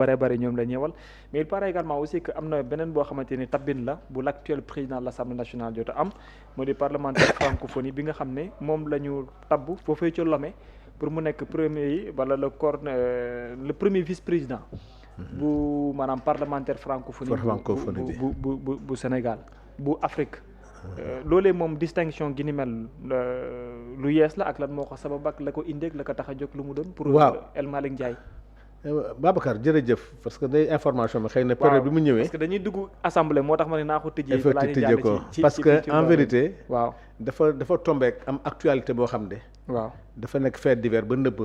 bare bari ñoom la ñëwal mais il paraît également aussi que am na beneen boo xamante ni tabine la bu l'actuel président de l'Assemblée nationale jot a am moo di parlementaire francophonie bi nga xam ne moom la ñu tabb foofee ca Lomé pour mu nekk premier yi wala le premier vice-président bu maanaam parlementaire francophonie bu Sénégal bu Afrique loolee moom distinction gi ni mel lu yees la ak lan moo ko sabab ak la ko indeeg la ko tax a jóg lu mu doon pour El Malick Ndiaye. Babacar jërëjëf parce que day information bi xëy na période bi mu ñëwee. parce que dañuy dugg assemblée moo tax ma ne naa ko tëjee. tëjee ko parce que en vérité. waaw dafa tombé am actualité boo xam ne. waaw dafa nekk fait divers ba nëbb.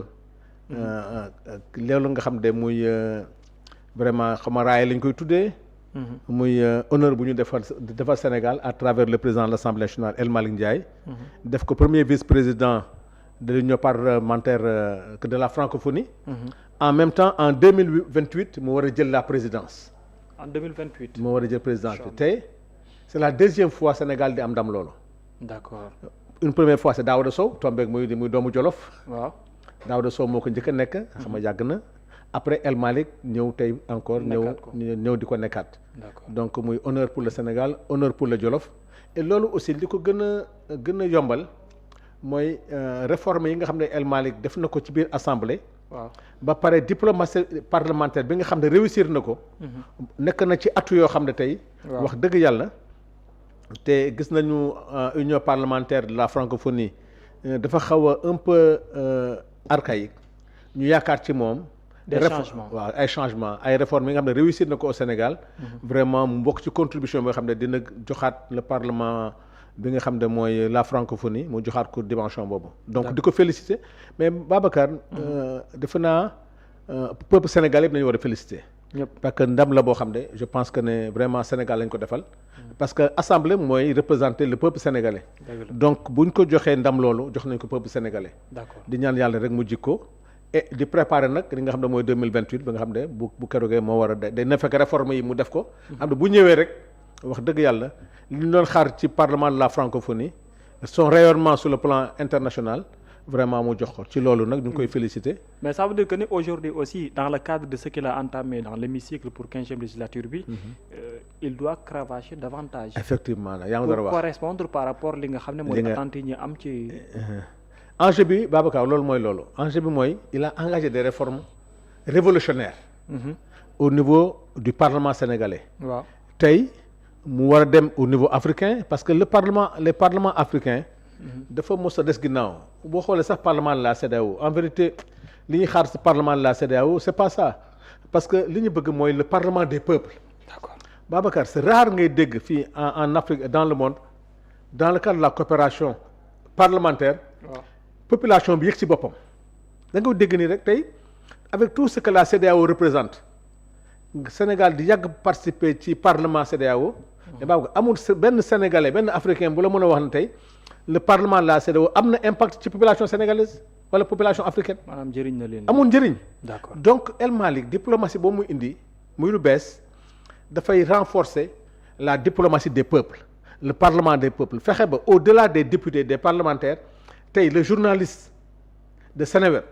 loolu nga xam ne muy vraiment xama raay lañ koy tuddee. muy honneur bu ñu defal Sénégal à travers le président de l'Assemblée nationale El Malick Ndiaye. def ko premier vice-président de l'union parlementaire de la francophonie. En même temps en 2028 mu war a jël la présidence. En 2028 mu war a jël présidence bi tey c'est la deuxième fois Sénégal di am ndam loolu. D'accord. Une première fois c'est Daouda Sow tombeeg muy doomu Jolof. waaw Daouda Sow moo ko njëkk a nekk. xam nga yàgg na après El Malick ñëw tey encore ñëw di ko nekkaat. donc muy honneur pour le Sénégal honneur pour le Jolof. et loolu aussi li ko gën a yombal mooy réforme yi nga xam ne El Malick def na ko ci biir assemblée. waaw ba pare diplomatie parlementaire bi nga xam ne réussir na ko. nekk na ci atu yoo xam ne tey. wax dëgg yàlla te gis nañu union parlementaire de la francophonie dafa xaw a un peu archaïque ñu yaakaar ci moom. des changements waaw ay changements ay réformes yi nga xam ne réussir na ko au Sénégal. vraiment mu bokk ci contribution bi nga xam ne dina joxaat le parlement. bi nga xam ne mooy la francophonie mu joxaat ko dimension boobu. donc di ko féliciter mais Babacar. defe naa peuple sénégalais yëpp nañu war a féliciter. parce que ndam la boo xam ne je pense que ne vraiment Sénégal lañ ko defal. parce que assemblée mooy représenter le peuple sénégalais. donc buñ ko joxee ndam loolu jox nañ ko peuple sénégalais. d'accord di ñaan yàlla rek mu jikko et di préparer nag li nga xam ne mooy 2028 ba nga xam ne bu keroogee moo war a day na fekk réforme yi mu def ko. xam ne bu ñëwee rek wax dëgg yàlla. li ñu doon xaar ci parlement de la francophonie son rayonnement sur le plan international vraiment mu jox ko ci loolu nag ñu ngi koy féliciter. mais ça veut dire que ni aujourd'hui aussi dans le cadre de ce qu'il a entamé dans l'hémicycle pour 15e législature bi. il doit cravacher davantage. effectivement yaa ngi doon wax pour correspondre par rapport li nga xam ne mooy attentes yi ñu am ci. enjeu bi Babacar loolu mooy loolu enjeu bi mooy il a engagé des réformes révolutionnaires. au niveau du parlement sénégalais. waaw tey. mu war a dem au niveau africain parce que les parlements africains dafa mos a des ginnaaw boo xoolee sax parlement de la CEDEAO en vérité li ñuy xaar ci parlement de la CEDEAO c'est pas ça parce que li ñu bëgg mooy le parlement des peuples. D'accord. Babacar c'est rare ngay dégg fii en Afrique et dans le monde dans le cadre de la coopération parlementaire. population bi yëg ci boppam da nga dégg nii rek tey avec tout ce que la CEDEAO représente Sénégal di yàgg participer ci parlement CEDEAO. mais baax amul benn sénégalais benn africain bu la mën a wax ne tey le parlement de la CEDEAO am na impact ci population sénégalaise wala population africaine. maanaam njëriñ na leen. amul njëriñ. d'accord donc El Malick diplomatie boobu muy indi muy lu bees dafay renforcer la diplomatie des peuples le parlement des peuples fexe ba au-delà des députés des parlementaires tey le journaliste de Seneweb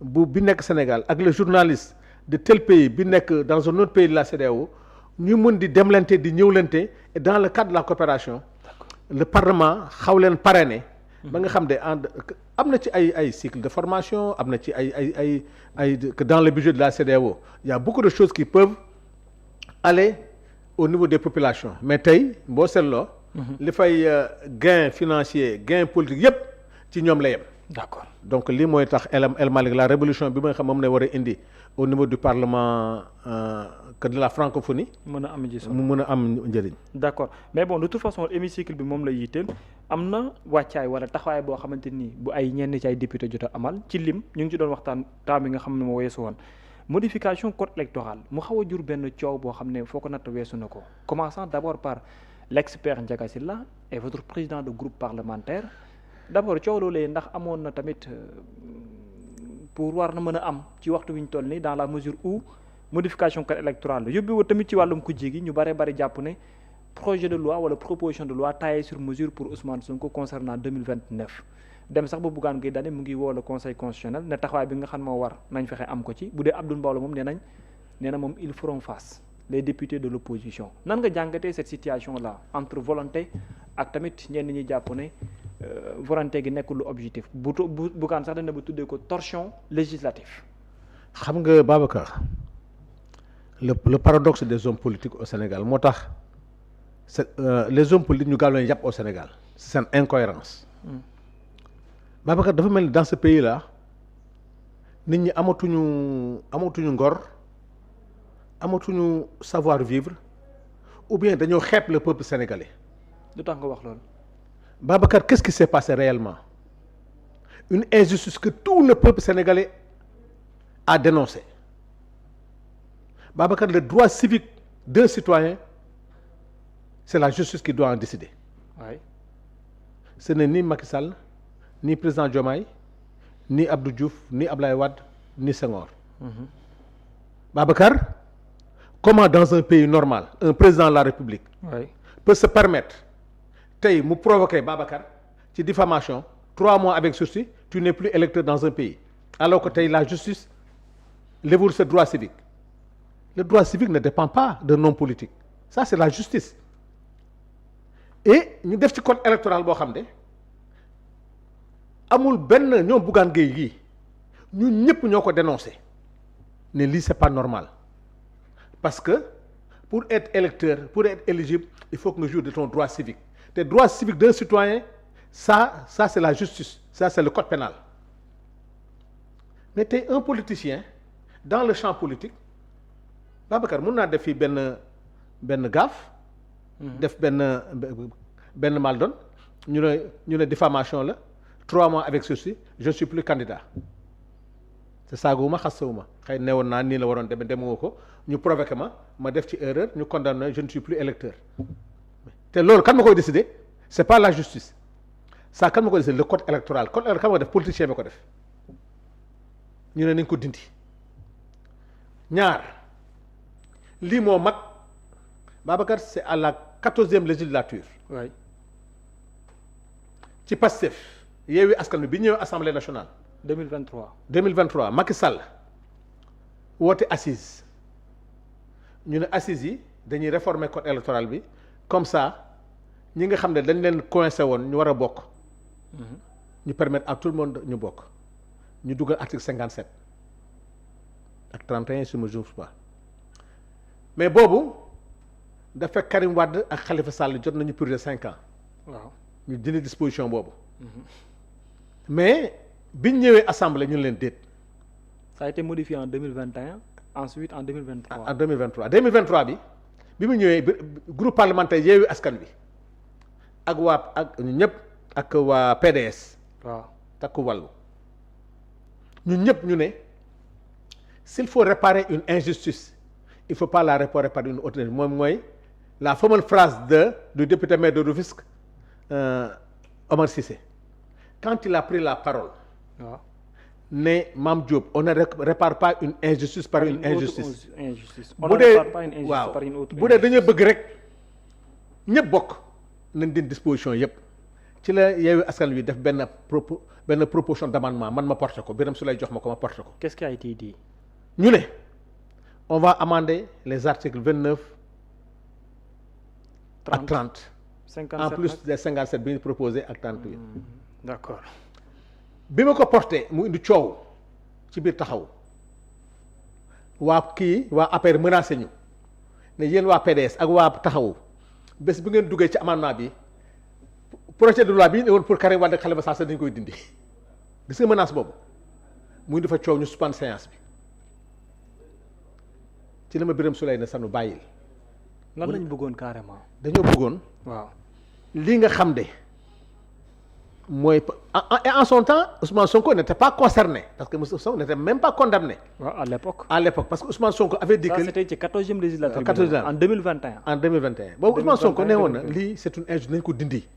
bi nekk Sénégal ak le journaliste de tel pays bi nekk dans un autre pays de la CEDEAO. ñu mën di demlante di ñëwlante et dans le cadre de la coopération le parlement xaw leen parrainer ba nga xam ne am na ci ay cycle de formation am na ci ay que dans le budget de la CEDEAO il y a beaucoup de choses qui peuvent aller au niveau des populations mais tey boo seetloo li fay gain financier gain politique yépp ci ñoom la yem. D'accord. donc lii mooy tax El Malick la révolution bi nga xam moom ne war a indi au niveau du parlement que de la francophonie. mën a am ji mu mën a am njëriñ. d'accord mais bon de toute façon hémicycle bi moom la yitteel am na wàccaay wala taxawaay boo xamante ni bu ay ñenn ci ay député jot a amal ci lim ñu ngi ci doon waxtaan temps bi nga xam ne moo weesu woon modification code électoral mu xaw a jur benn coow boo xam ne foo ko natt weesu na ko commençant d'abord par l'expert Ndiaga Sylla et votre président de groupe parlementaire d'abord coow loolee ndax amoon na tamit pour war na mën a am ci waxtu wi ñu toll nii dans la mesure où modification code électoral la yóbbu tamit ci wàllum kujje gi ñu bari jàpp ne projet de loi wala proposition de loi taillée sur mesure pour Ousmane Sonko concernant 2029 dem sax ba Bougane Gueye Dany mu ngi woo le conseil constitutionnel ne taxawaay bi nga xam moo war nañ fexe am ko ci bu dee Abdoul Mbow la moom nee nañ nee na moom ils feront face les députés de l'opposition nan nga jàngatee cette situation là entre volonté ak tamit ñenn ñi jàpp ne volonté gi nekkul lu objectif bugaan sax dana ba tuddee ko torchon législatif. xam nga Babacar le paradoxe des hommes politiques au Sénégal moo tax les hommes politiques ñu gaaw leen yàpp au Sénégal c'est seen incohérence Babacar dafa mel ni dans ce pays là nit ñi amatuñu ngor amatuñu savoir vivre ou bien dañoo xeeb le peuple sénégalais. lu tax nga wax loolu. Babacar, qu'est-ce qui s'est passé réellement? Une injustice que tout le peuple sénégalais a dénoncée. Babacar, le droit civique d'un citoyen, c'est la justice qui doit en décider. Oui. Ce n'est ni Macky Sall, ni président Diomaye, ni Abdou Diouf, ni Abdoulaye Wade, ni Senghor. Babacar, comment dans un pays normal, un président de la République peut se permettre tey mu provoquer Babacar ci diffamation 3 mois avec sursis, tu n'es plus électeur dans un pays alors que tey la justice lévule ce droit civique. Le droit civique ne dépend pas d'un homme politique, ça c'est la justice. Et ñu def ci code électoral boo xam ne amul benn ñoom Bougane Gueye gii ñun ñëpp ñoo ko dénoncé ne lii c'est pas normal parce que pour être électeur, pour être éligible, il faut que nga jouir de ton droit civique. Les droits civiques d'un citoyen, ça c'est la justice, ça c'est le code pénal. Mais t'es un politicien dans le champ politique. Babacar mun naa def fii benn gaaf. def benn mal-don ñu ne diffamation la 3 mois avec sursis, je ne suis plus candidat. te saaguma xasawuma xëy newoon naa nii la waroon demewoo ko ñu provoqué ma def ci erreur ñu condamné je ne suis plus électeur. te loolu kan ma koy décider c'est pas la justice ça kan ma koy décider le code électoral kan ma ko def politicien bi ko def ñu ne nañ ko dindi. ñaar lii moo mag Babacar c'est à la 14e législature. oui. ci Pastef Yewwi Askan Wi bi ñëwee assemblée nationale. 2023 Macky Sall woote assise ñu ne assise yi dañuy réformer code électoral bi comme ça ñi nga xam ne dañ leen coincé woon ñu war a bokk. ñu permettre à tout le monde ñu bokk ñu dugal article 57 ak 31 si ma juum pas mais boobu dafa Karim Wade ak Khalifa Sall jot nañu purger 5 ans. waaw ñu dindi disposition boobu. mais biñ ñëwee assemblée ñu leen déet. ça a été modifié en 2021 ensuite en 2023. en 2023 bi mu ñëwee groupe parlementaire Yewwi Askan Wi ak ñu ñëpp ak waa PDS. waaw takku wàllu ñun ñëpp ñu ne s'il faut réparer une injustice il faut pas la réparer par une autre moom mooy la fameuse phrase du député maire de Rufisque Omar Cissé quand il a pris la parole. waaw ne Mame Diop on ne répare pas une injustice par une injustice. on ne répare pas une injustice waaw par une autre bu dee dañoo bëgg rek ñëpp bokk nañ din disposition yëpp ci la Yewwi Askan Wi def benn proposition d'amendement man ma porté ko Birame Souleye jox ma ko ma porté ko. Qu'est-ce qui a été dit? ñu ne on va amender les articles 29 ak 30 en plus des 57 bi ñu proposé ak 38. D'accord. bi ma ko porté mu indi coow ci biir taxaw waa APR menacé ñu ne yéen waa PDS ak waa taxaw bés bi ngeen duggee ci amendement bi projet de loi bi ñu ne woon pour Karim Wade ak Khalifa Sall dañ koy dindi gis nga menace boobu mu indi fa coow ñu suspendre séance bi ci la ma Birame Souleye ne sanu bàyyil. lan lañ bëggoon carrément. dañoo bëggoon. waaw li nga xam de. mooy en son temps Ousmane Sonko n'était pas concerné parce que Ousmane Sonko n'était même pas condamné. waaw à l'époque parce que Ousmane Sonko avait dit que. ça c'était ci 14e législature. En 2021. boobu Ousmane Sonko ne woon na lii c'est une injustice nañ ko dindi.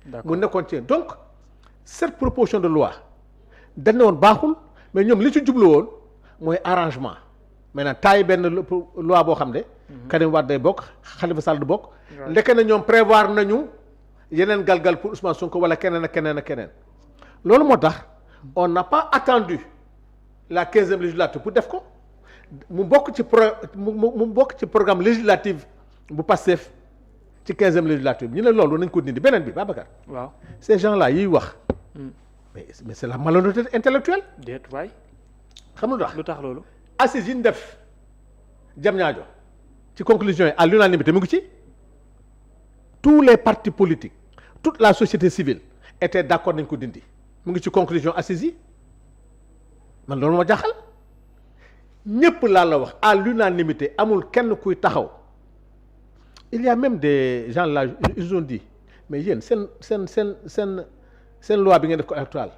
d'accord mu nekkoon ci donc cette proposition de loi dañ ne woon baaxul mais ñoom li ci jublu woon mooy arrangement maintenant taay benn loi boo xam ne. Karim Wade day bokk Khalifa Sall du bokk. ndeke na ñoom prévoir nañu. yeneen galgal pour Ousmane Sonko wala keneen ak keneen loolu moo tax on n'a pas attendu la 15e législature pour def ko mu bokk ci mu bokk ci programme législatif bu Pastef ci 15e législature ñu ne loolu nañ ko dindi beneen bi Babacar. waaw ces gens là yiy wax. mais c'est la malhonnêteté intellectuelle. déet waay. xam nga lu tax loolu. assises yi ñu def Diamniadio ci conclusion yi à l'unanimité mu ngi ci tous les partis politiques toute la société civile était d'accord nañ ko dindi mu ngi ci conclusion assises yi man loolu ma jaaxal ñëpp laa la wax à l'unanimité amul kenn kuy taxaw il y a même des gens là ils ont dit mais yéen seen loi bi ngeen def ko électoral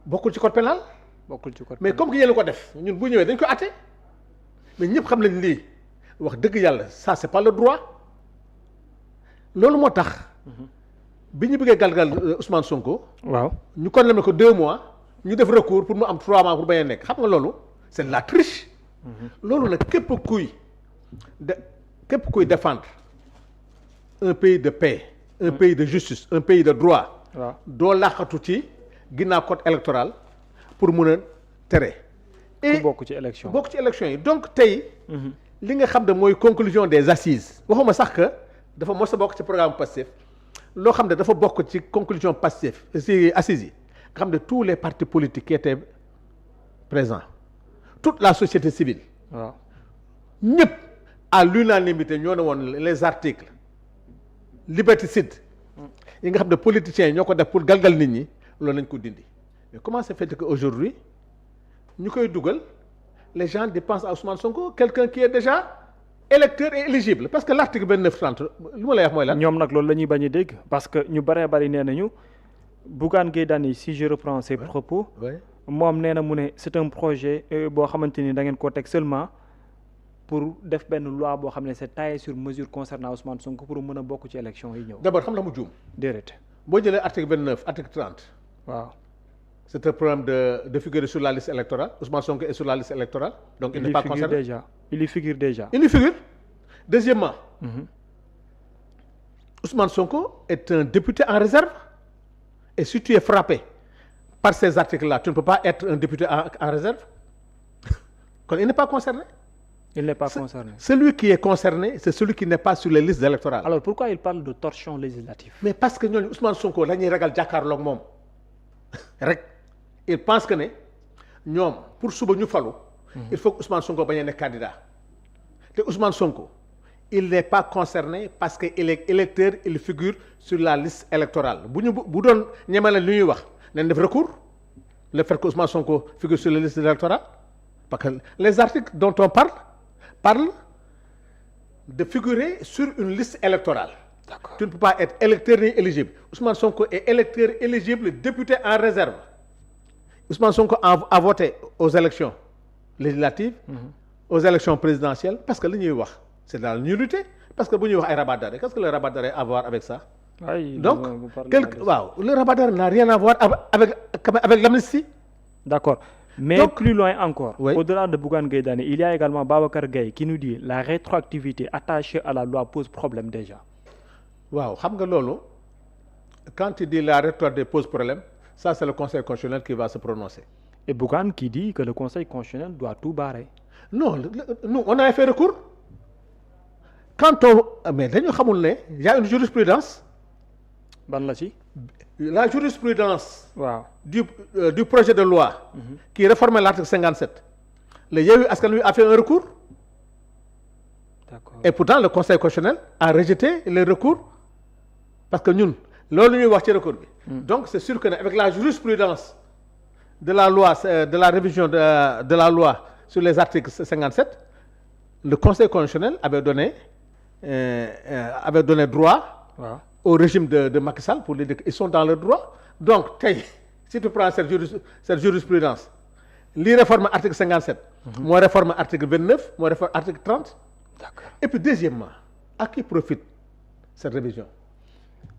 bokkul ci code pénal bokkul ci code mais comme que yéen ko def ñun bu ñëwee dañ ko àtte mais ñëpp xam nañ lii wax dëgg yàlla ça c'est pas le droit loolu moo tax bi ñu bëggee galgal Ousmane Sonko. waaw ñu condamné ko 2 mois ñu def recours pour mu am 3 mois pour bañ a nekk xam nga loolu c'est de la triche. loolu nag képp kuy défendre un pays de paix. un pays de justice un pays de droit. waaw doo làqatu ci ginnaaw code électoral pour mun a tere. ku bokk ci élection yi donc tey. li nga xam ne mooy conclusion des assises waxuma sax que dafa mos a bokk ci programme Pastef loo xam ne dafa bokk ci conclusion Pastef ci assises yi nga xam ne tous les partis politiques qui étaient présents toute la société civile. waaw ñëpp à l'unanimité ñoo ne woon les articles liberticide yi nga xam ne politiciens yi ñoo ko def pour galgal nit ñi loolu nañ ko dindi mais comment ça fait que aujourd'hui ñu koy dugal les gens dépensent à Ousmane Sonko quelqu'un qui est déjà électeur et éligible parce que l'article 29-30 lu ma lay wax mooy lan. ñoom nag loolu la ñuy bañ a dégg parce que ñu bëree bëri nee nañu Bougane Gueye Dany si je reprends ses propos. moom nee na mu ne c'est un projet boo xamante ni da ngeen koo teg seulement pour def benn loi boo xam ne c'est taillé sur mesure concernant Ousmane Sonko pour mën a bokk ci élection yi ñëw. d'abord xam na mu juum. déedéet. boo jëlee article 29 article 30. waaw. c'est un problème de figurer sur la liste électorale Ousmane Sonko est sur la liste électorale. donc il n'est pas concerné il y figure déjà. Deuxièmement. Ousmane Sonko est un député en réserve et si tu es frappé par ces articles-là tu ne peux pas être un député en réserve kon il n'est pas concerné. il n'est pas concerné. Celui qui est concerné c'est celui qui n'est pas sur les listes électorales. alors pourquoi il parle de torchon législatif. mais parce que ñooñu Ousmane Sonko la ñuy ragal jàkkaarloog moom rek il pense que ne ñoom pour suba ñu falu. il faut que Ousmane Sonko bañ a nekk candidat te Ousmane Sonko il n'est pas concerné parce que il est électeur il figure sur la liste électorale bu doon ñemale li ñuy wax nañ def recours le fait que Ousmane Sonko figure sur la liste électorale parce que les articles dont on parlent de figurer sur une liste électorale. D'accord. Tu ne peux pas être électeur ni éligible. Ousmane Sonko est électeur éligible député en réserve. Ousmane Sonko a voté aux élections législatives, aux élections présidentielles parce que li ñuy wax c'est dans la nullité parce que bu ñuy wax ay rabat d'arrêt qu'est-ce que le rabat d'arrêt a à voir avec ça? Donc le rabat d'arrêt n'a rien à voir avec l'amnistie. D'accord. Mais donc, plus loin encore, au-delà de Bougane Gueye Dany, il y a également Babacar Gaye qui nous dit la rétroactivité attachée à la loi pose problème déjà. Waaw xam nga loolu quand tu dis la rétroactivité pose problème ça c'est le conseil constitutionnel qui va se prononcer. Et Bougane qui dit que le conseil constitutionnel doit tout barrer. Non nous on a fait recours mais dañu xamul ne y a une jurisprudence. Ban la ci. La jurisprudence du projet de loi qui réforme l'article 57 le Yewwi Askan Wi a fait un recours. D'accord. Et pourtant le conseil constitutionnel a rejeté les recours parce que ñun loolu ñuy wax ci recours bi. Donc c'est sûr que avec la jurisprudence de la loi de la révision de la loi sur les articles 57 le conseil constitutionnel avait donné droit. Wow. Au régime de Macky Sall pour les dire qu'ils sont dans le droit donc tey si tu prends cette jurisprudence lii réforme article 57 moo réforme article 29 moo réforme article 30. D'accord. Et puis deuxièmement à qui profite cette révision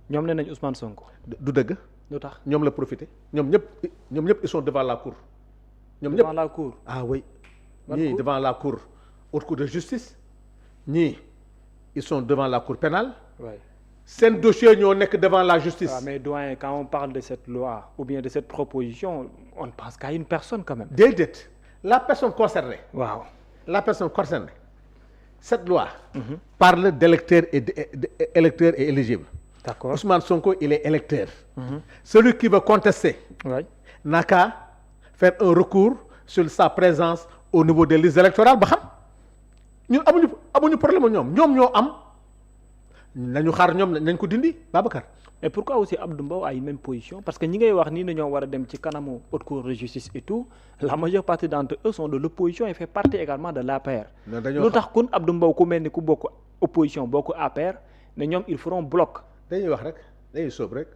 ñoom nee nañ Ousmane Sonko du dëgg lu tax ñoom la profité ñoom ñëpp ils sont devant la cour ñoom ñëpp devant la cour ah oui ñii devant la cour haute cour de justice ñii ils sont devant la cour pénale. Ouais. Seen dossier ñoo nekk devant la justice. Ah, mais doyen quand on parle de cette loi ou bien de cette proposition on ne pense qu'à une personne quand même. Déedéet la personne concernée. waaw La personne concernée. Cette loi. Parle d'électeurs électeurs et éligibles. d'accord Ousmane Sonko il est électeur. Celui qui veut contester. waay n'a qu'à faire un recours sur sa présence au niveau des listes électorales ba xam ñun amuñu problème ñoom ñoo am nañu xaar ñoom nañ ko dindi Babacar. mais pourquoi aussi Abdou Mbow a une même position parce que ñi ngay wax nii dañoo war a dem ci kanamu haute cour de justice et tout la majeure partie d'entre eux sont de l'opposition et fait partie également de l'APR. lu tax kun Abdou Mbow ku mel ni ku bokk opposition bokk APR ne ñoom ils feront bloc. dañuy wax rek dañuy sóob rek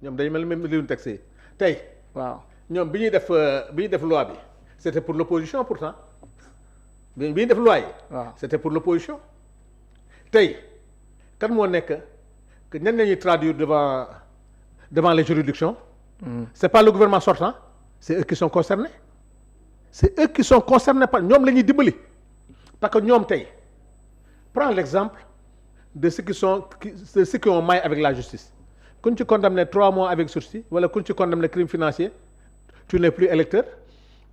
ñoom dañu mel même li ñu texte tey. waaw ñoom bi ñuy def loi bi c'était pour l'opposition pourtant bi ñuy def loi yi. waaw c'était pour l'opposition tey kan moo nekk que ñan lañuy traduire devant les juridictions. C'est pas le gouvernement sortant c'est eux qui sont concernés par ñoom la ñuy dimbali parce que ñoom tey prends l'exemple de ceux qui ont maille avec la justice kuñ ci condamné 3 mois avec sursis wala kuñ ci condamné crime financier tu n'es plus électeur.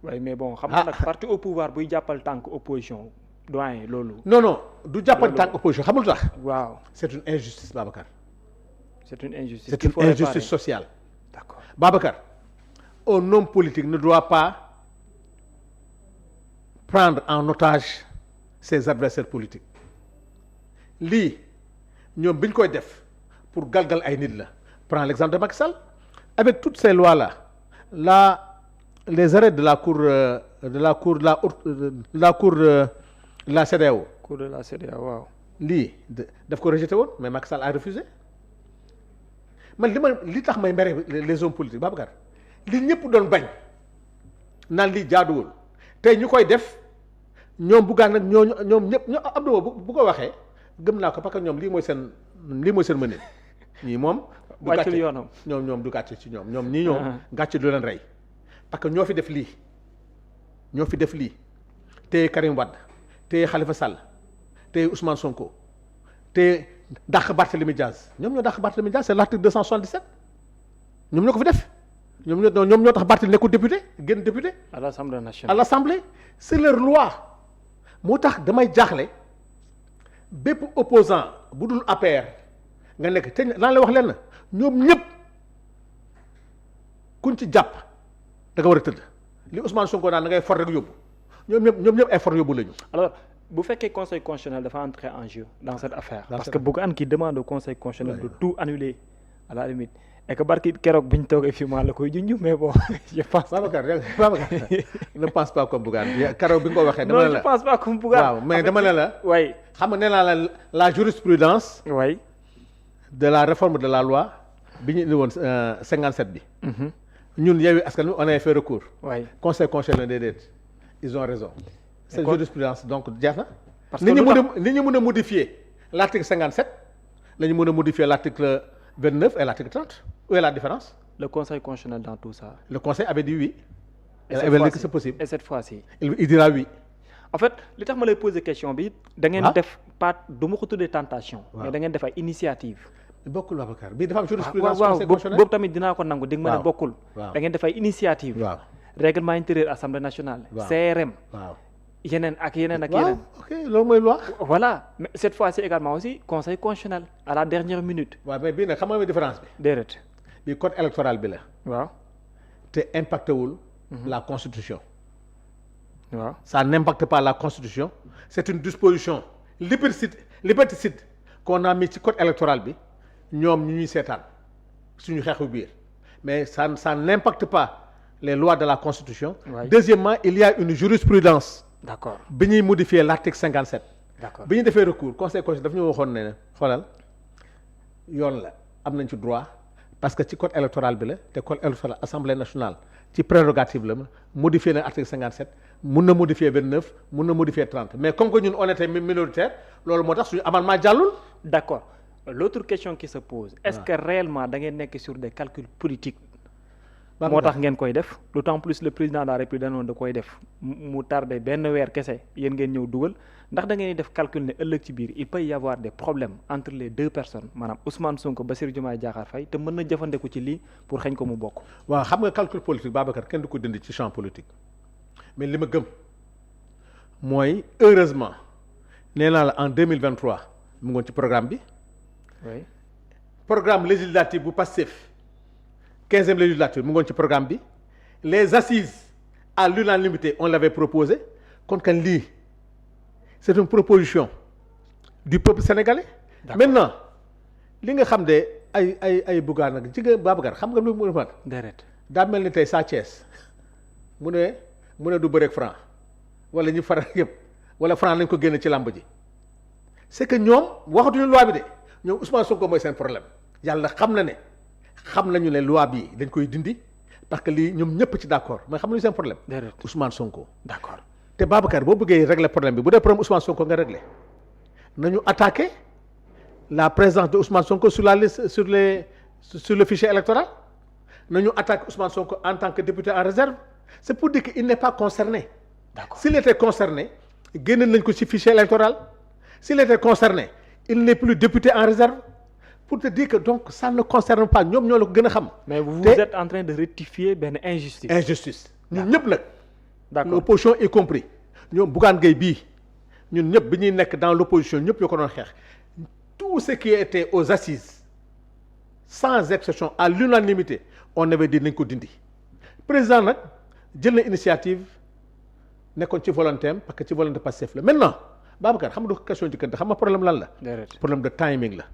waaye mais bon xam nga nag parti au pouvoir buy jàppal tànk opposition doyen loolu. non du jàppal tànk opposition xamul tax. waaw c'est une injustice Babacar. c'est une injustice. C'est une injustice sociale. D'accord. Babacar, un homme politique ne doit pas prendre en otage ses adversaires politiques. Lii ñoom bi ñu koy def pour galgal ay nit la. Prends l'exemple de Macky Sall. Avec toutes ces lois-là, les arrêts de la cour de la CEDEAO. Cour de la CEDEAO waaw. Lii daf ko rejeté woon mais Macky Sall a refusé. man li tax may mere les hommes politiques Babacar li ñëpp doon bañ naan lii jaaduwul tey ñu koy def ñoom buggaan nag ñoom ñëpp Abdou bu ko waxee gëm naa ko parce que ñoom lii mooy seen mënin ñii moom du wàccul yoonam ñoom du gàcce ci ñoom gàcce du leen rey parce que ñoo fi def lii te Karim Wade te Khalifa Sall te Ousmane Sonko te dàq Barthélémy Diaz ñoom ñoo dàq Barthélémy Diaz c'est l'article 277 ñoom ñoo ko fi def ñoom ñoo tax Barthélémy nekkul député génn député. à l'Assemblée nationale à l'Assemblée c'est leur loi moo tax damay jaaxle bépp opposant bu dul APR nga nekk te lan la wax leen na ñoom ñëpp kuñ ci jàpp da nga war a tëdd li Ousmane Sonko naan da ngay for rek yóbbu ñoom ñëpp ay for yóbbu lañu. Alors bu fekkee conseil constitutionnel dafa entrer en jeu dans cette affaire. parce que Bougane qui demande au conseil constitutionnel de tout annuler à la limite et que barki keroog bi ñu toogee fii maa la koy junj mais bon je pense. Babacar ne pense pas comme Bougane keroog bi nga ko waxee. dama ne la non je pense pas comme Bougane. waaw mais dama ne la. oui xam nga nee naa la jurisprudence. oui. de la réforme de la loi bi ñu indi woon 57 bi. ñun Yewwi Askan Wi on a fait recours. oui conseil constitutionnel déedéet ils ont raison. cette jurisprudence donc jeex na. parce que nit ñi mën a modifier l'article 57 la ñu mën a modifier l'article 29 et l'article 30 où est la différence. le conseil constitutionnel dans tout ça. le conseil avait dit oui. et avait dit que c'est possible. et cette fois-ci. il dira oui. en fait li tax ma lay poser question bi. da ngeen def pas du ma ko tuddee tentation. mais da ngeen def ay initiative. bokkul Babacar bii dafa am jurisprudence waaw conseil constitutionnel boobu tamit dinaa ko nangu. dégg ma ne bokkul. waaw da ngeen def ay initiative. waaw règlement intérieur assemblée nationale. waaw CRM. waaw yeneen ak yeneen. ok loolu mooy loi. voilà mais cette fois-ci également aussi conseil constitutionnel à la dernière minute. waaw mais bii nag xam nga différence bi. déedéet. bii code électoral bi la. waaw. te impacté wul. la constitution. waaw ça n'impacte pas la constitution. c'est une disposition liberticide qu'on a mis ci code électoral bi ñoom ñu ñuy seetaan suñu xeexu biir mais ça n'impacte pas les lois de la constitution. Ouais. Deuxièmement il y a une jurisprudence. d'accord bi ñuy modifier l'article 57. d'accord bi ñu defee recours conseil constitutionnel daf ñu waxoon ne xoolal yoon la am nañ ci droit parce que ci code électoral bi la te code électoral assemblée nationale ci prérogative la modifier na article 57 mun na modifier 29 mun na modifier 30 mais comme que ñun on était minoritaire loolu moo tax suñu amendement jàllul. d'accord l'autre question qui se pose. est-ce que réellement da ngeen nekk sur des calculs politiques. moo tax ngeen koy def d'autant plus le président de la République danoon da koy def mu tardé benn weer kese yéen ngeen ñëw dugal ndax da ngeen di def calcul ne ëllëg ci biir il peut y avoir des problèmes entre les deux personnes maanaam Ousmane Sonko Bassirou Diomaye Diakhar Faye te mën na jëfandiku ci lii pour xañ ko mu bokk. waaw xam nga calcul politique Babacar kenn du ko dindi ci champ politique mais li ma gëm mooy heureusement nee naa la en 2023 mu ngoon ci programme bi. oui. programme législatif bu Pastef 15e législature mu ngoon ci programme bi les assises à l'unanimité on l'avait proposé kon kan lii c'est une proposition du peuple sénégalais. Maintenant li nga xam de ay Bougane nag jigéen Babacar xam nga lu mu mat déret daa mel ni tey Sa Thiès mu ne du bëreeg franc wala ñu faral yëpp wala franc nañ ko génne ci làmb ji c'est que ñoom waxatuñu loi bi de ñoom Ousmane Sonko mooy seen problème yàlla xam nañu ne loi bi dañ koy dindi parce que lii ñoom ñëpp ci d'accord mais xam nañu seen problème. déret Ousmane Sonko. d'accord te Babacar boo bëggee régler problème bi bu dee problème Ousmane Sonko nga régler nañu attaquer la présence de Ousmane Sonko sur la liste sur le fichier électoral nañu attaquer Ousmane Sonko en tant que député en réserve c'est pour dire qu'il n'est pas concerné. d'accord S'il était concerné génne nañ ko ci fichier électoral s'il était concerné il n'est plus député en réserve pour te dire que donc ça ne concerne pas ñoom ñoo la ko gën a xam. mais vous êtes en train de rectifier benn injustice. ñun ñëpp nag. d'accord l'opposition y compris ñoom Bougane Gueye bii ñun ñëpp bi ñuy nekk dans l'opposition ñëpp ñoo ko doon xeex tout ce qui était aux assises sans exception à l'unanimité on avait dit nañ ko dindi président nag jël na initiative nekkoon ci volonté am parce que ci volonté Pastef la maintenant Babacar xam nga du question jëkkante xam nga problème lan la. problème de timing la.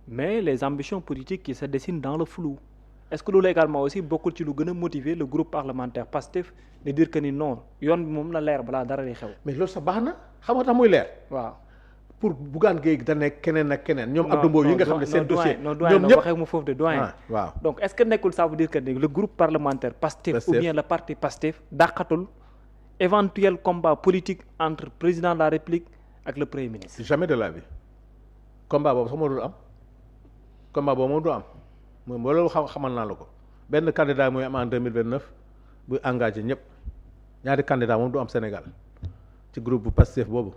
mais les ambitions politiques qui se dessinent dans le flou est-ce que loolu également aussi bokkul ci lu gën a motiver le groupe parlementaire Pastef de dire que ni non yoon bi moom na leer balaa dara di xew. mais loolu sax baax na xam nga tax muy leer. waaw pour Bougane Gueye da nekk keneen ak keneen. ñoom Abdou Mbow yi nga xam ne seen dossier. ñoom ñëpp waxee mu foofu de doyen. waaw donc est-ce que nekkul ça veut dire que le groupe parlementaire Pastef ou bien le parti Pastef dàqatul éventuel combat politique entre président de la République ak le premier ministre. jamais de la vie combat boobu sax moo dul am combat boobu moo dul am moom loolu xamal naa la ko benn candidat mooy am en 2029 buy engagé ñëpp ñaari candidat moom du am Sénégal ci groupe bu Pastef boobu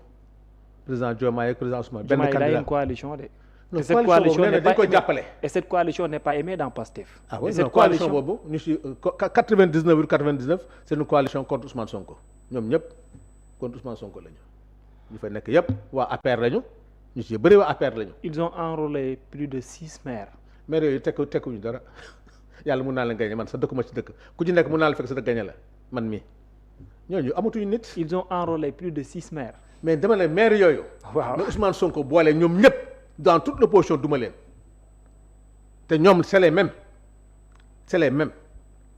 président Diomaye ak président Ousmane. benn candidat il y a une coalition de. non coalition boobu dañ koy jàppale. et cette coalition n'est pas aimée dans Pastef. ah oui non coalition boobu ñu si 99,99 c'est une coalition contre Ousmane Sonko ñoom ñëpp contre Ousmane Sonko lañu ñu fa nekk yëpp waa APR lañu ñu si bëri waa APR lañu. ils ont enrôlé plus de 6 maires. maires yooyu tekkuñu dara yàlla mun naa leen gagné man sa dëkkuma ci dëkk ku ci nekk mun naa la fekk sa dëkk gagné la man mii ñooñu amatuñu nit. ils ont enrôlé plus de 6 maires. mais dama ne maires yooyu. waaw mais Ousmane Sonko boole ñoom ñëpp dans toute l'opposition duma leen te ñoom c'est les mêmes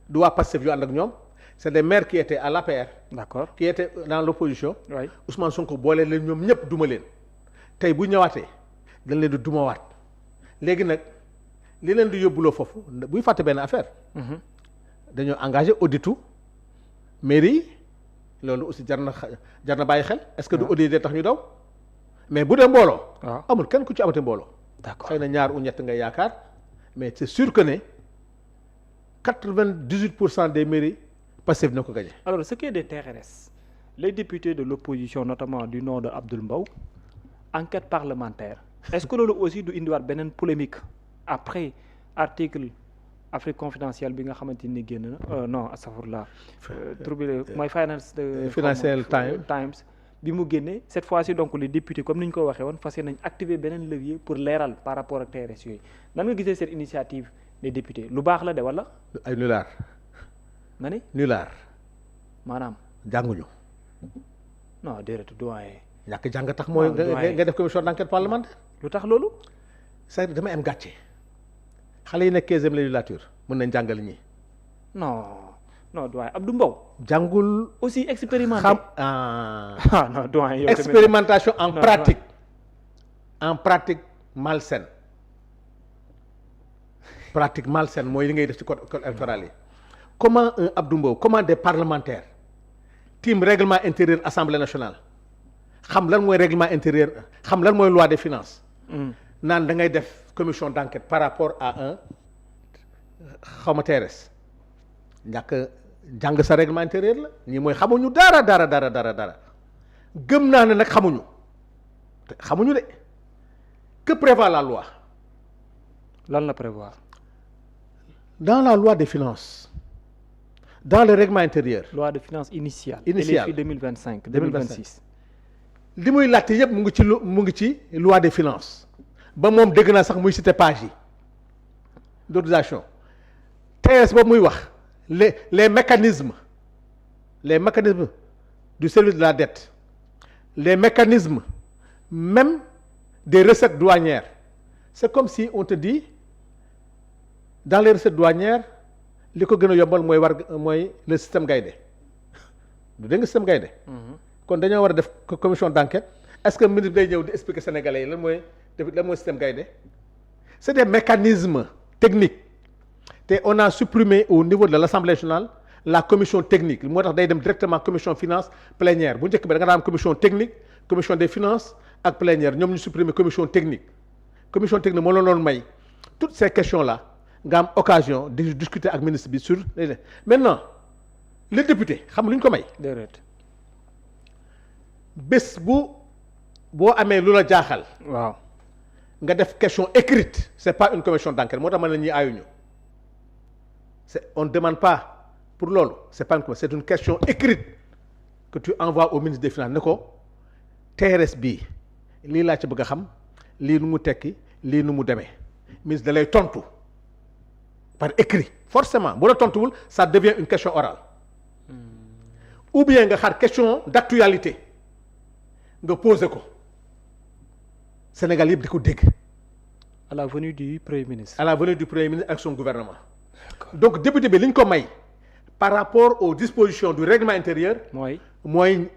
du waa Pastef yu ànd ak ñoom c'est des maires qui étaient à l'APR. d'accord qui étaient dans l'opposition. oui Ousmane Sonko boole leen ñoom ñëpp duma leen tey bu ñëwaatee dañ leen di dumawaat léegi nag li leen di yóbbuloo foofu buy fàtte benn affaire. dañoo engagé auditu mairie loolu aussi jar na bàyyi xel. est-ce que du audit tax ñu daw mais bu dee mbooloo. waaw amul kenn ku ci amati mbooloo. d'accord xëy na ñaar u ñett nga yaakaar mais c'est sûr que ne 98% des mairies Pastef na ko gagné. alors ce qui est des TRS les députés de l'opposition notamment du nom de Abdoul Mbow enquête parlementaire est-ce que loolu aussi du indiwaat beneen polémique après article Afrique confidentielle bi nga xamante ni génn na non astafurlah trouble mooy Financial Times bi mu génnee cette fois-ci donc les députés comme ni ñu ko waxee woon fas yéene nañ activer beneen levier pour leeral par rapport ak TRS yooyu nan nga gisee cette initiative des députés lu baax la de wala. ay nulaar. nga ni nulaar. maanaam. jànguñu. non déedéet doyen. ñàkk jàng tax mooy nga def commission d'enquête parlementaire. lu tax loolu. c'est damay am gàcce. xale yi nekk 15e législature mën nañ jàngal ñi. non doyen Abdou Mbow. jàngul. aussi expérimenté xam non doyen yow expérimentation en pratique. en pratique malsaine. pratique malsaine mooy li ngay def ci code électoral yi. comment un Abdou Mbow comment des parlementaires team règlement intérieur assemblée nationale xam lan mooy règlement intérieur xam lan mooy loi des finances. naan da ngay def commission d'enquête par rapport à un xawma TRS ñàkk jàng sa règlement intérieur la ñii mooy xamuñu dara gëm naa ne nag xamuñu de que prévoit la loi. lan la prévoir. dans la loi des finances dans le règlement intérieur. loi de finances initiale. Initiale LFI 2025 2026. li muy laajte yëpp mu ngi ci loi des finances ba moom dégg naa sax muy cité page yi d'autorisation TS boobu muy wax les mécanismes du service de la dette, les mécanismes même des recettes douanières. C'est comme si on te dit dans les recettes douanières li ko gën a yombal mooy le système Gaïndé du dégg nga système Gaïndé. kon dañoo war a def commission d'enquête. Est-ce que ministre day ñëw di expliquer Sénégalais yi lan mooy système Gaïndé? C'est des mécanismes techniques te on a supprimé au niveau de l'Assemblée nationale la commission technique moo tax day dem directement commission finance plénière bu njëkk bi da nga daan am commission technique commission des finances ak plénière ñoom ñu supprimer commission technique moo la doon may toutes ces questions là nga am occasion de discuter ak ministre bi sur maintenant les députés xam lu ñu ko may. bés boo amee lu la jaaxal. waaw nga def question écrite c'est pas une commission d'enquête moo tax man la ñuy aayuñu on ne demande pas. Pour loolu c'est pas c'est une question écrite que tu envoies au ministre des Finances ne ko TRS bii lii laa ci bëgg a xam lii nu mu tekki lii nu mu demee ministre da lay tontu par écrit forcément bu la tontuwul ça devient une question orale ou bien nga xaar question d'actualité nga poser ko Sénégal yëpp di ko dégg. à la venue du Premier ministre. Ak son gouvernement. Donc député bi li ñu ko may. Par rapport aux dispositions du règlement intérieur. mooy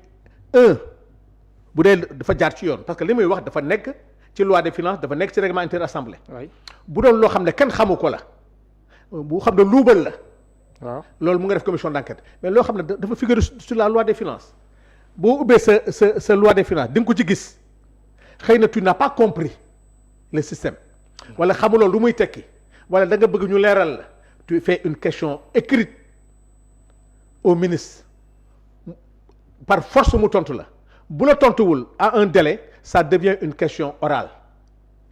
bu dee dafa jaar ci yoon parce que li muy wax dafa nekk ci loi des finances dafa nekk ci règlement intérieur assemblée. bu doon loo xam ne kenn xamu ko la bu xam ne luubal la. waaw loolu mu nga def commission d'enquête mais loo xam ne dafa figurer sur la loi des finances boo ubbee sa loi des finances di nga ko ci gis xëy na tu n'as pas compris le système. wala xamuloo lu muy tekki wala da nga bëgg ñu leeral la tu fais une question écrite. au ministre par force mu tontu la bu la tontuwul à un délai ça devient une question orale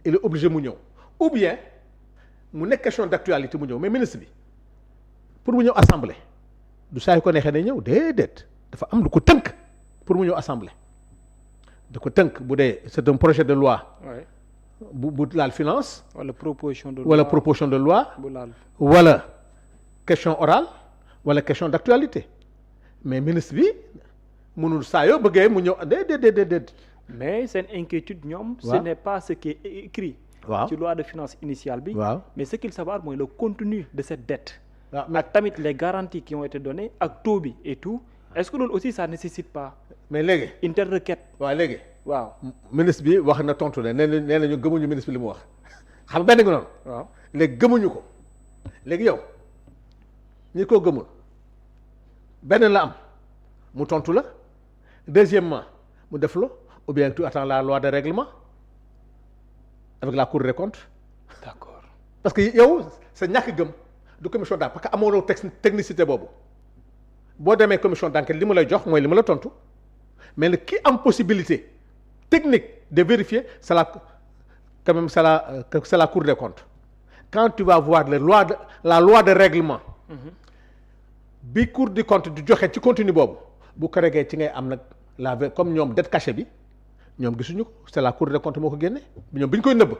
il est obligé mu ñëw ou bien mu nekk question d'actualité mu ñëw mais ministre bi pour mu ñëw assemblée du saa yu ko neexee day ñëw déedéet dafa am lu ko tënk pour mu ñëw assemblée da ko tënk bu dee c'est un projet de loi bu laal finance wala proposition de loi bu laal wala question orale wala question d'actualité mais ministre bi mënul saa yoo bëggee mu ñëw déedéet. mais seen inquiétude ñoom. ce n'est pas ce qui est écrit. ci loi de finances initiale bi. mais ce qu'il savoir mooy le contenu de cette dette. ak tamit les garanties qui ont été données ak taux bi et tout est-ce que loolu aussi ça nécessite pas. mais léegi interrequête. waaw ministre bi wax na tontu ne nee nañu gëmuñu ministre bi li mu wax xam benn nga noonu. waaw léegi gëmuñu ko léegi yow. ñi ko gëmul benn la am mu tontu la deuxièmement mu def la ou bien tu attends la loi de règlement avec la Cour des comptes. D'accord. Parce que yow sa ñàkk gëm du commission d'enquête parce que amoo technicité boobu boo demee commission d'enquête li mu lay jox mooy li ma la tontu mais ki am possibilité technique de vérifier c'est la quand même c'est la Cour des comptes quand tu vas voir la loi de règlement. bi Cour des comptes di joxe ci contenu boobu bu ko regee ci ngay am nag comme ñoom dette cachée bi ñoom gisuñu ko c'est la Cour des comptes moo ko génne ñoom bi ñu koy nëbb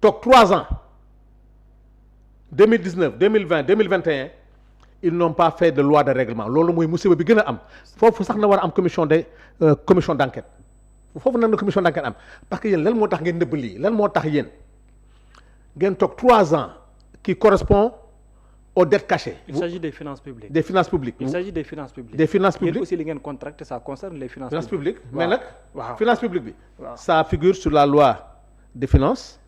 toog 3 ans 2019 2020 2021 ils n'ont pas fait de loi de règlement loolu mooy musiba bi gën a am foofu sax na war a am commission d'enquête foofu nag na commission d'enquête am parce que yéen lan moo tax ngeen nëbb lii lan moo tax yéen ngeen toog 3 ans qui correspond aux dettes cachées. Il s'agit des finances publiques. Des finances publiques. Il s'agit des finances publiques. Des finances publiques. Yéen aussi li ngeen contracté ça concerne les finances publiques. Mais nag. waaw finance publique bi. ça figure sur la loi des finances.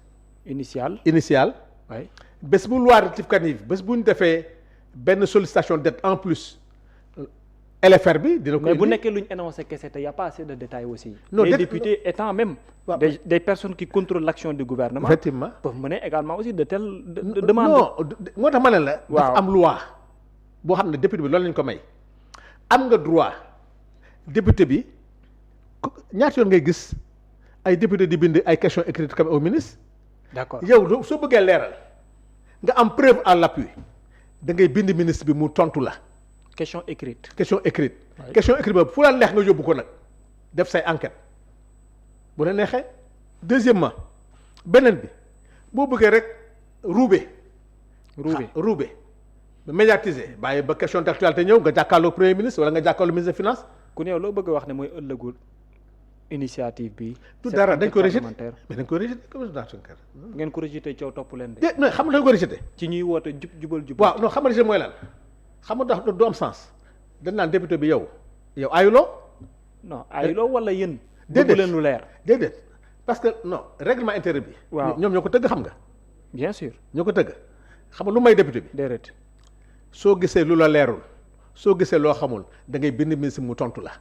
initiale. oui. bés bu loi rectificative bés bu ñu defee benn sollicitation de dette en plus LFR bi dina ko. mais bu nekkee lu ñu énoncé kese te y a pas assez de détails aussi. non les députés étant même. des personnes qui contrôlent l'action du gouvernement. effectivement peuvent mener également aussi de telles demandes. non moo tax ma ne la. dafa am loi boo xam ne député bi loolu lañ ko may. am nga droit député bi ñaata yoon ngay gis ay député di bind ay questions écrites comme au ministre. d'accord yow soo bëggee leeral nga am preuve à l'appui da ngay bind ministre bi mu tontu la question écrite. question écrite. Oui. question écrite boobu fu la neex nga yóbbu ko nag def say enquête bu la neexee. deuxièmement beneen bi boo bëggee rek ruube. ruube médiatiser bàyyi ba question d'actualité ñëw nga jàkkaarloo premier ministre wala nga jàkkaarloo ministre des finances. ku ne yow loo bëgg a wax ne mooy ëllëgul initiative bi. du dara dañ ko rejeté mais dañ ko rejeté comme dans son cœur. ngeen ko rejeté coow topp leen de. non xam nga dañ ko rejeté. ci ñuy woote jubal. waaw non xam nga rejeté mooy lan xam nga du am sens dañ naan député bi yow ayuloo. non ayuloo wala yéen. déedéet bëgg leen lu leer. déedéet parce que non règlement intérieur bi. waaw ñoom ñoo ko tëgg xam nga. bien sûr. ñoo ko tëgg xam nga lu may député bi. déedéet. soo gisee lu la leerul soo gisee loo xamul da ngay bind ministre mu tontu la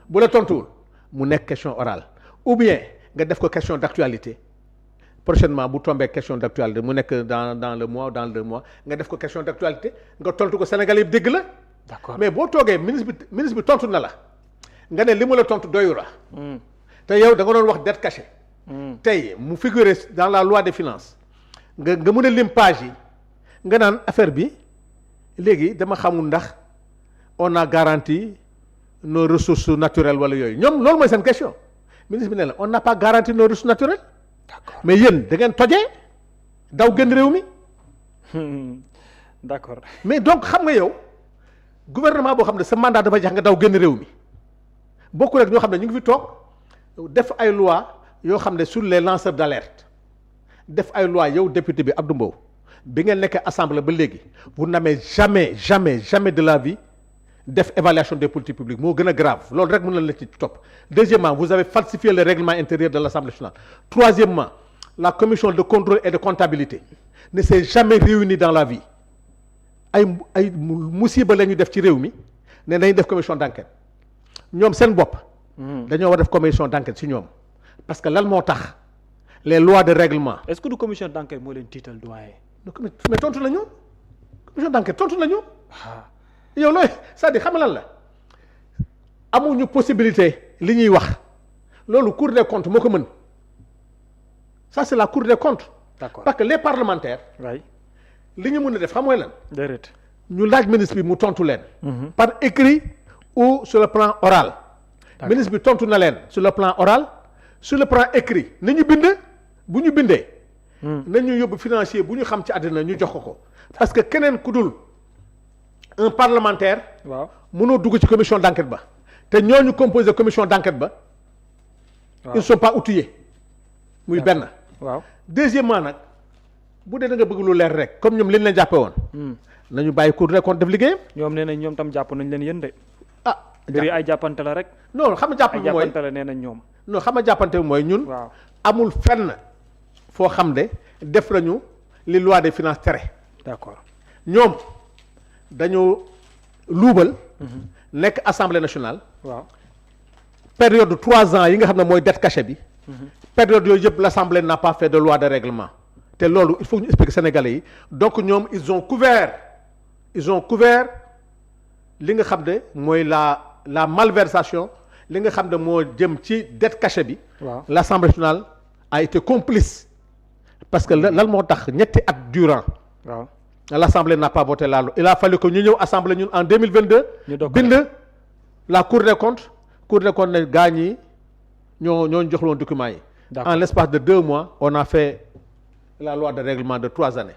bu la tontuwul mu nekk question orale ou bien nga def ko question d'actualité prochainement bu tombee question d'actualité mu nekk dans le mois dans le 2 mois nga def ko question d'actualité nga tontu ko Sénégal yëpp dégg la. d'accord mais boo toogee ministre bi tontu na la nga ne li mu la tontu doyu la. te yow da nga doon wax dette cachée. tey mu figurer dans la loi des finances nga mën a lim page yi nga naan affaire bi. léegi dama xamul ndax on a garanti nos ressources naturelles wala yooyu ñoom loolu mooy seen question ministre bi ne la on n'a pas garanti nos ressources naturelles. d'accord mais yéen da ngeen tojee daw gën réew mi. d'accord mais donc xam nga yow gouvernement boo xam ne sa mandat dafa jeex nga daw gën réew mi bokku rek ñoo xam ne ñu ngi fi toog def ay loi yoo xam ne sur les lanceurs d'alerte def ay loi yow député bi Abdou Mbow. bi ngeen nekkee assemblée ba léegi vous n'avez jamais de la vie def évaluation des politiques publiques moo gën a grave loolu rek mën na la ci topp. deuxièmement vous avez falsifié le règlement intérieur de l'Assemblée nationale. troisièmement la commission de contrôle et de comptabilité ne s'est jamais réunie dans la vie ay musiba la ñu def ci réew mi ne dañuy def commission d'enquête ñoom seen bopp. dañoo war def commission d'enquête ci ñoom parce que lan moo tax les lois de règlement. est-ce que du commission d'enquête moo leen tiital doyen. mais tontu nañu commission d'enquête tontu nañu. yow looy c'est-à-dire xam nga lan la amuñu possibilité li ñuy wax loolu cour des comptes moo ko mën ça c'est la cour des comptes. d'accord parce que les parlementaires. waay li ñu mën a def xam mooy lan. déedéet. ñu laaj ministre bi mu tontu leen. par écrit ou sur le plan oral. ministre bi tontu na leen sur le plan oral sur le plan écrit na ñu bind bu ñu bindee. nañu yóbbu financier bu ñu xam ci àddina ñu jox ko parce que keneen ku dul un parlementaire. waaw mënoo dugg ci commission d'enquête ba te ñooñu composé commission d'enquête ba. waaw ils ne sont pas outillés. muy benn. waaw deuxièmement nag bu dee da nga bëgg lu leer rek comme ñoom liñ leen jàppee woon. nañu bàyyi Cour des comptes def liggéeyam. ñoom nee nañ ñoom tam jàpp nañ leen yéen de. ah mbir yi ay jàppante la rek. non xam nga jàpp ay bi mooy jàppante la nee nañ ñoom. non xam nga jàppante bi mooy ñun. waaw amul fenn foo xam ne def nañu li loi des finances tere. d'accord ñoom dañu luubal. nekk assemblée nationale. waaw période de 3 ans yi nga xam ne mooy dette cachée bi. période yooyu yëpp l'assemblée n'a pas fait de loi de règlement. te loolu il faut ñu expliquer Sénégalais yi donc ñoom ils ont couvert li nga xam ne mooy la malversation li nga xam ne moo jëm ci dette cachée bi. waaw l'Assemblée nationale a été complice parce que lan moo tax ñetti at durant. waaw l'Assemblée n'a pas voté la loi il a fallu que ñu ñëw assemblée ñun en 2022. ñu doog bind la Cour des comptes ne gaa ñi ñoo jox loon documents yi. D'accord. En l'espace de 2 mois on a fait la loi de règlement de 3 années.